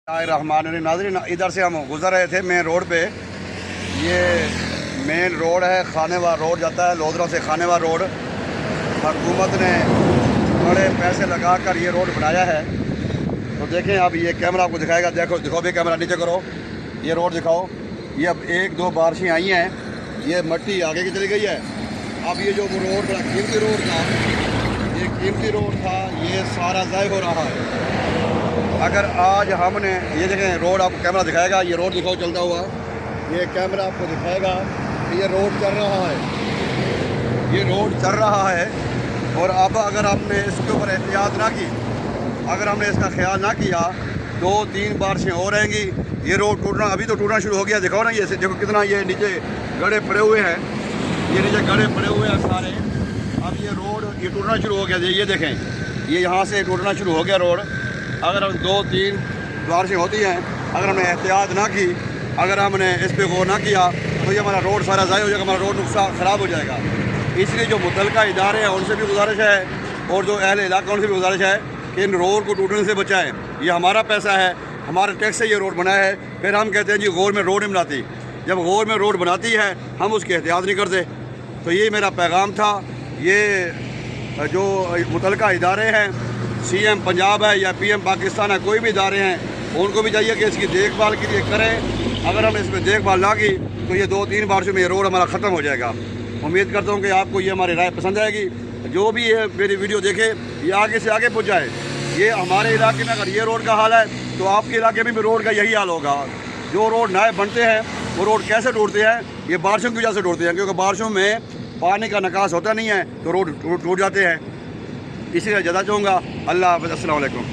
रहमान नाज़रीन, इधर से हम गुज़र रहे थे मेन रोड पे। ये मेन रोड है, खानेवार रोड जाता है लोधरा से खानेवार रोड। हुकूमत ने बड़े पैसे लगाकर ये रोड बनाया है। तो देखें, अब ये कैमरा आपको दिखाएगा। दिखाओ भी कैमरा, नीचे करो, ये रोड दिखाओ। ये अब एक दो बारिशें आई हैं, ये मट्टी आगे की चली गई है। अब ये जो वो रोड बड़ा कीमती रोड था, ये कीमती रोड था, ये सारा ज़ाय हो रहा है। अगर आज हमने ये देखें रोड, आपको कैमरा दिखाएगा, ये रोड दिखाओ चलता हुआ, ये कैमरा आपको दिखाएगा कि ये रोड चल रहा है, ये रोड चल रहा है। और अब अगर आपने इसके ऊपर एहतियात ना की, अगर हमने इसका ख्याल ना किया, 2-3 बारिशें और रहेंगी, ये रोड टूटना, अभी तो टूटना शुरू हो गया। दिखाओ ना, ये देखो कितना ये नीचे गड्ढे पड़े हुए हैं, ये नीचे गड्ढे पड़े हुए हैं सारे। अब ये रोड ये टूटना शुरू हो गया, ये देखें, ये यहाँ से टूटना शुरू हो गया रोड। अगर हम 2-3 बारिशें होती हैं, अगर हमने एहतियात ना की, अगर हमने इस पर गौर ना किया, तो ये हमारा रोड सारा ज़ाय हो जाएगा, हमारा रोड नुकसान ख़राब हो जाएगा। इसलिए जो मुतल्लिका इदारे हैं उनसे भी गुजारिश है, और जो अहले इलाका उनसे भी गुजारिश है कि इन रोड को टूटने से बचाएं। ये हमारा पैसा है, हमारे टैक्स से ये रोड बनाया है। फिर हम कहते हैं जी गवर्नमेंट रोड नहीं बनाती। जब गवर्नमेंट रोड बनाती है, हम उसकी एहतियात नहीं करते। तो ये मेरा पैगाम था। ये जो मुतल्लिका इदारे हैं, CM पंजाब है या PM पाकिस्तान है, कोई भी इदारे हैं, उनको भी चाहिए कि इसकी देखभाल के लिए करें। अगर हम इसमें देखभाल ना की, तो ये 2-3 बारिशों में ये रोड हमारा ख़त्म हो जाएगा। उम्मीद करता हूँ कि आपको ये हमारी राय पसंद आएगी। जो भी ये मेरी वीडियो देखे, ये आगे से आगे पहुँच जाए। ये हमारे इलाके में अगर ये रोड का हाल है, तो आपके इलाके में भी रोड का यही हाल होगा। जो रोड नए बनते हैं, वो रोड कैसे टूटते हैं? ये बारिशों की वजह से टूटते हैं, क्योंकि बारिशों में पानी का निकास होता नहीं है, तो रोड टूट जाते हैं। इसी तरह ज़्यादा चाहूँगा। अल्लाह हाफ़िज़, अस्सलाम वालेकुम।